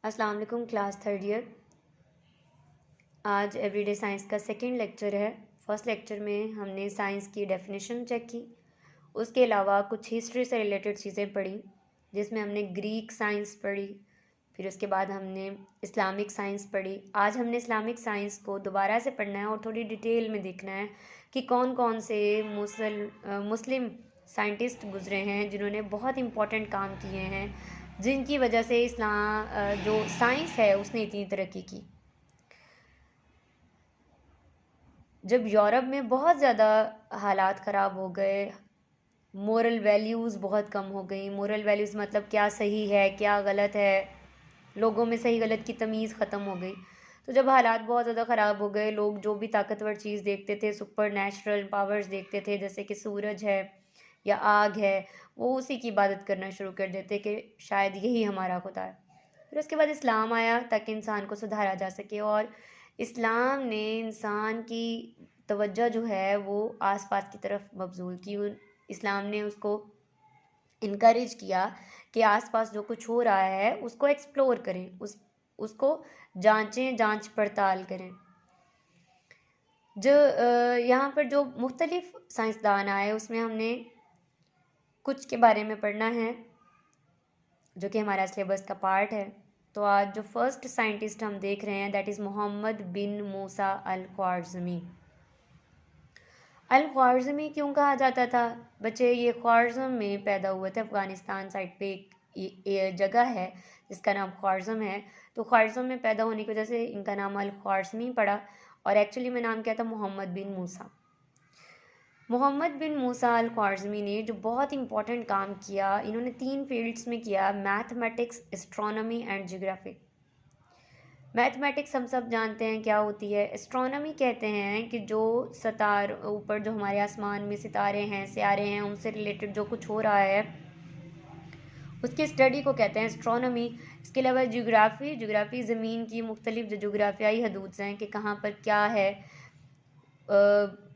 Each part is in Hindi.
अस्सलाम वालेकुम क्लास थर्ड ईयर। आज एवरीडे साइंस का सेकंड लेक्चर है। फर्स्ट लेक्चर में हमने साइंस की डेफिनेशन चेक की, उसके अलावा कुछ हिस्ट्री से रिलेटेड चीज़ें पढ़ी, जिसमें हमने ग्रीक साइंस पढ़ी, फिर उसके बाद हमने इस्लामिक साइंस पढ़ी। आज हमने इस्लामिक साइंस को दोबारा से पढ़ना है और थोड़ी डिटेल में देखना है कि कौन कौन से मुस्लिम साइंटिस्ट गुजरे हैं जिन्होंने बहुत इम्पोर्टेंट काम किए हैं, जिनकी वजह से इस्लाम जो साइंस है उसने इतनी तरक्की की। जब यूरोप में बहुत ज़्यादा हालात ख़राब हो गए, मोरल वैल्यूज़ बहुत कम हो गई। मोरल वैल्यूज़ मतलब क्या सही है क्या गलत है, लोगों में सही गलत की तमीज़ ख़त्म हो गई। तो जब हालात बहुत ज़्यादा ख़राब हो गए, लोग जो भी ताकतवर चीज़ देखते थे, सुपर नेचुरल पावर्स देखते थे, जैसे कि सूरज है या आग है, वो उसी की इबादत करना शुरू कर देते कि शायद यही हमारा खुदा है। फिर उसके बाद इस्लाम आया ताकि इंसान को सुधारा जा सके, और इस्लाम ने इंसान की तवज्जो जो है वो आसपास की तरफ मबजूल की। इस्लाम ने उसको इनकरेज किया कि आसपास जो कुछ हो रहा है उसको एक्सप्लोर करें, उसको जांचें, जांच पड़ताल करें। जो यहाँ पर जो मुख्तलिफ साइंसदान आए उसमें हमने कुछ के बारे में पढ़ना है जो कि हमारा सिलेबस का पार्ट है। तो आज जो फर्स्ट साइंटिस्ट हम देख रहे हैं दैट इज़ मोहम्मद बिन मूसा अल ख्वारिज़मी। अल ख्वारिज़मी क्यों कहा जाता था बच्चे? ये ख्वारिज़म में पैदा हुए थे। अफ़गानिस्तान साइड पे एक जगह है जिसका नाम ख्वारिज़म है। तो ख्वारिज़म में पैदा होने की वजह से इनका नाम अल ख्वारिज़मी पड़ा, और एक्चुअली में नाम क्या था? मोहम्मद बिन मूसा। मोहम्मद बिन मूसा अल ख्वारिज़मी ने जो बहुत इंपॉर्टेंट काम किया, इन्होंने 3 फील्ड्स में किया: mathematics, astronomy and geography. Mathematics हम सब जानते हैं क्या होती है। एस्ट्रोनॉमी कहते हैं कि जो ऊपर जो हमारे आसमान में सितारे हैं, सियारे हैं, उनसे रिलेटेड जो कुछ हो रहा है उसकी स्टडी को कहते हैं एस्ट्रोनॉमी। इसके अलावा ज्योग्राफी ज़मीन की मुख्तलिफ जो जोग्राफियाई हदूद हैं कि कहाँ पर क्या है,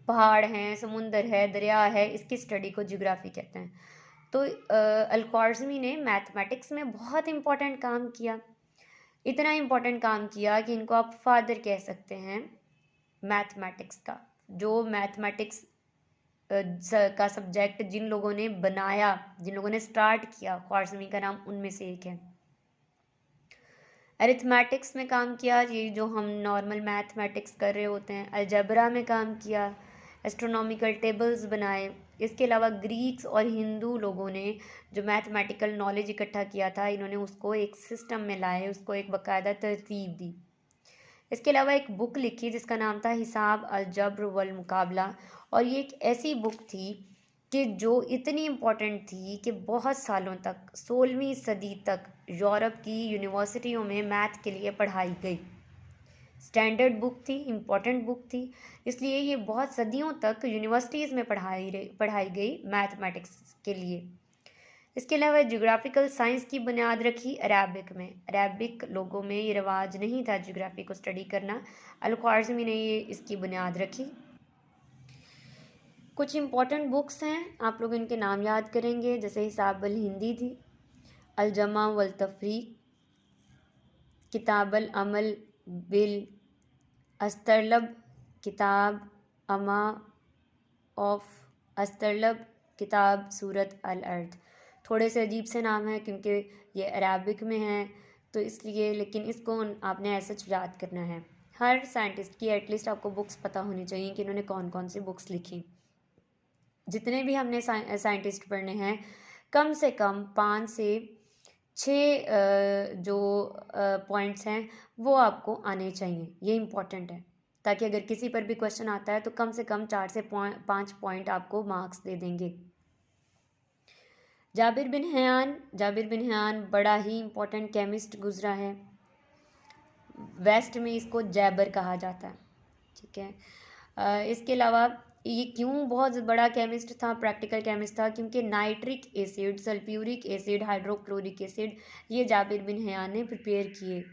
पहाड़ हैं, समुंदर है, दरिया है, इसकी स्टडी को ज्योग्राफी कहते हैं। तो अल ख्वारिज़मी ने मैथमेटिक्स में बहुत इम्पोर्टेंट काम किया, इतना इम्पोर्टेंट काम किया कि इनको आप फादर कह सकते हैं मैथमेटिक्स का। जो मैथमेटिक्स का सब्जेक्ट जिन लोगों ने बनाया, जिन लोगों ने स्टार्ट किया, ख्वारिज़मी का नाम उनमें से एक है। अरिथमेटिक्स में काम किया, ये जो हम नॉर्मल मैथमेटिक्स कर रहे होते हैं। अलजबरा में काम किया, एस्ट्रोनॉमिकल टेबल्स बनाए। इसके अलावा ग्रीक्स और हिंदू लोगों ने जो मैथमेटिकल नॉलेज इकट्ठा किया था, इन्होंने उसको एक सिस्टम में लाए, उसको एक बाकायदा तरतीब दी। इसके अलावा एक बुक लिखी जिसका नाम था हिसाब अलजब्र वल मुकाबला, और ये एक ऐसी बुक थी कि जो इतनी इम्पोर्टेंट थी कि बहुत सालों तक, 16वीं सदी तक यूरोप की यूनिवर्सिटियों में मैथ के लिए पढ़ाई गई। स्टैंडर्ड बुक थी, इम्पोर्टेंट बुक थी, इसलिए ये बहुत सदियों तक यूनिवर्सिटीज़ में पढ़ाई गई मैथमेटिक्स के लिए। इसके अलावा ज्योग्राफिकल साइंस की बुनियाद रखी अरेबिक में। अरेबिक लोगों में ये रिवाज नहीं था ज्योग्राफी को स्टडी करना, अल ख्वारिज़मी ने ये इसकी बुनियाद रखी। कुछ इम्पॉर्टेंट बुक्स हैं, आप लोग इनके नाम याद करेंगे, जैसे हिसाब अल हिंदी थी, अल जमा वल तफरीक, किताब अल अमल बिल अस्तरलब, किताब अमा ऑफ अस्तरलब, किताब सूरत अल अर्द। थोड़े से अजीब से नाम हैं क्योंकि ये अरेबिक में हैं, तो इसलिए, लेकिन इसको आपने ऐसे याद करना है। हर साइंटिस्ट की एटलीस्ट आपको बुक्स पता होनी चाहिए कि इन्होंने कौन कौन सी बुक्स लिखी। जितने भी हमने साइंटिस्ट पढ़ने हैं, कम से कम 5 से 6 जो पॉइंट्स हैं वो आपको आने चाहिए। ये इम्पॉर्टेंट है ताकि अगर किसी पर भी क्वेश्चन आता है तो कम से कम 4 से 5 पॉइंट आपको मार्क्स दे देंगे। जाबिर बिन हयान बड़ा ही इम्पोर्टेंट केमिस्ट गुजरा है। वेस्ट में इसको जैबर कहा जाता है, ठीक है। इसके अलावा ये क्यों बहुत बड़ा केमिस्ट था, प्रैक्टिकल केमिस्ट था? क्योंकि nitric acid, sulphuric acid, hydrochloric acid ये जाबिर बिन हयान ने प्रिपेयर किए।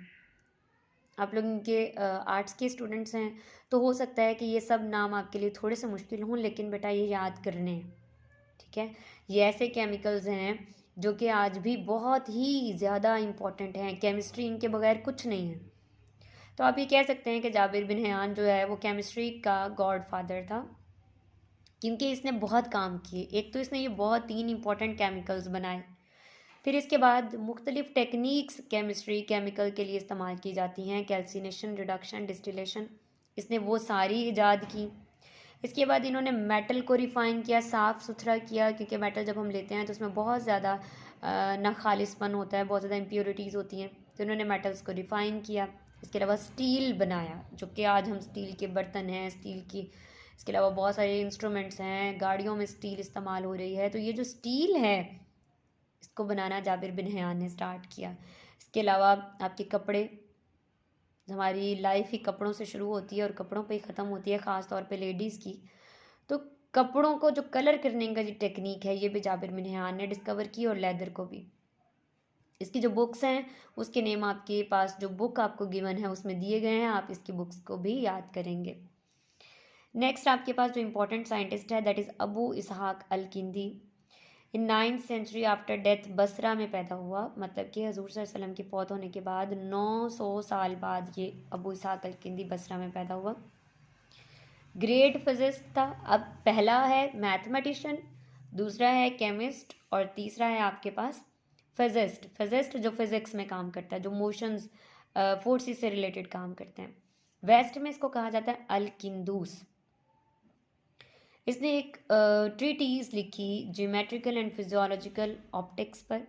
आप लोग इनके आर्ट्स के स्टूडेंट्स हैं तो हो सकता है कि ये सब नाम आपके लिए थोड़े से मुश्किल हों, लेकिन बेटा ये याद करने हैं, ठीक है। ये ऐसे केमिकल्स हैं जो कि आज भी बहुत ही ज़्यादा इम्पोर्टेंट हैं। केमिस्ट्री इनके बगैर कुछ नहीं है। तो आप ये कह सकते हैं कि जाबिर बिन हयान जो है वो केमिस्ट्री का गॉड फादर था, क्योंकि इसने बहुत काम किए। एक तो इसने ये बहुत 3 इंपॉर्टेंट केमिकल्स बनाए, फिर इसके बाद मुख्तलिफ टेक्निक्स केमिस्ट्री केमिकल के लिए इस्तेमाल की जाती हैं, कैल्सिनेशन, रिडक्शन, डिस्टिलेशन, इसने वो सारी ईजाद की। इसके बाद इन्होंने मेटल को रिफ़ाइन किया, साफ़ सुथरा किया, क्योंकि मेटल जब हम लेते हैं तो उसमें बहुत ज़्यादा नाखालिसपन होता है, बहुत ज़्यादा इम्प्योरिटीज़ होती हैं, तो इन्होंने मेटल्स को रिफ़ाइन किया। इसके अलावा स्टील बनाया, जो कि आज हम स्टील के बर्तन हैं, स्टील की, इसके अलावा बहुत सारे इंस्ट्रूमेंट्स हैं, गाड़ियों में स्टील इस्तेमाल हो रही है। तो ये जो स्टील है इसको बनाना जाबिर बिन हयान ने स्टार्ट किया। इसके अलावा आपके कपड़े, हमारी लाइफ ही कपड़ों से शुरू होती है और कपड़ों पे ही ख़त्म होती है, ख़ास तौर पे लेडीज़ की। तो कपड़ों को जो कलर करने का जो टेक्निक है ये भी जाबिर बिन हयान ने डिस्कवर की, और लेदर को भी। इसकी जो बुक्स हैं उसके नेम आपके पास जो बुक आपको गिवन है उसमें दिए गए हैं, आप इसकी बुक्स को भी याद करेंगे। नेक्स्ट आपके पास जो इम्पोर्टेंट साइंटिस्ट है that is Abu Ishaq al Kindi. In 9th century after death Basra में पैदा हुआ, मतलब कि हजूर सल्लल्लाहु अलैहि वसल्लम की फौत होने के बाद 900 साल बाद ये अबू इसहाक अल किंदी बसरा में पैदा हुआ। ग्रेट फिजिस्ट था। अब पहला है मैथमेटिशियन, दूसरा है केमिस्ट, और तीसरा है आपके पास फिजिस्ट। फिजिस्ट जो फिजिक्स में काम करता है, जो मोशंस फोर्सेस से रिलेटेड काम करते हैं। वेस्ट में इसको कहा जाता है अल किंदूस। इसने एक ट्रीटीज लिखी ज्योमेट्रिकल एंड फिजियोलॉजिकल ऑप्टिक्स पर।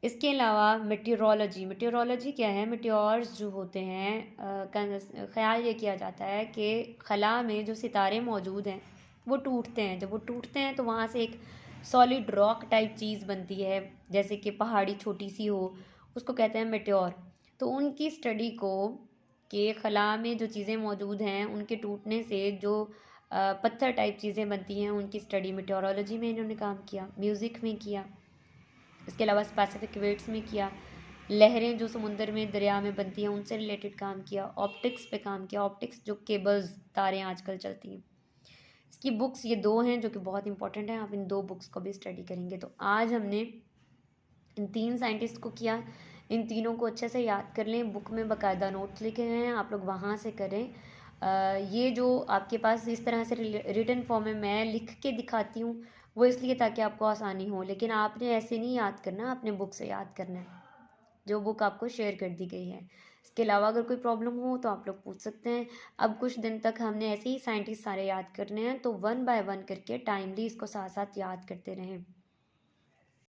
इसके अलावा मेटेरोलॉजी क्या है? मेटेओर्स जो होते हैं, ख्याल ये किया जाता है कि खला में जो सितारे मौजूद हैं वो टूटते हैं। जब वो टूटते हैं तो वहाँ से एक सॉलिड रॉक टाइप चीज़ बनती है, जैसे कि पहाड़ी छोटी सी हो, उसको कहते हैं मेटेओर। तो उनकी स्टडी को कि खला में जो चीज़ें मौजूद हैं उनके टूटने से जो पत्थर टाइप चीज़ें बनती हैं, उनकी स्टडी मेटेओरोलॉजी में इन्होंने काम किया, म्यूज़िक में किया, इसके अलावा स्पेसिफिक वेट्स में किया, लहरें जो समुंदर में दरिया में बनती हैं उनसे रिलेटेड काम किया, ऑप्टिक्स पे काम किया, ऑप्टिक्स जो केबल्स तारें आजकल चलती हैं। इसकी बुक्स ये 2 हैं जो कि बहुत इंपॉर्टेंट हैं, आप इन 2 बुक्स को भी स्टडी करेंगे। तो आज हमने इन 3 साइंटिस्ट को किया, इन तीनों को अच्छे से याद कर लें, बुक में बाकायदा नोट्स लिखे हैं, आप लोग वहाँ से करें। ये जो आपके पास इस तरह से रिटन फॉर्म में मैं लिख के दिखाती हूँ वो इसलिए ताकि आपको आसानी हो, लेकिन आपने ऐसे नहीं याद करना, अपने बुक से याद करना है जो बुक आपको शेयर कर दी गई है। इसके अलावा अगर कोई प्रॉब्लम हो तो आप लोग पूछ सकते हैं। अब कुछ दिन तक हमने ऐसे ही साइंटिस्ट सारे याद करने हैं, तो 1 बाय 1 करके टाइमली इसको साथ साथ याद करते रहें।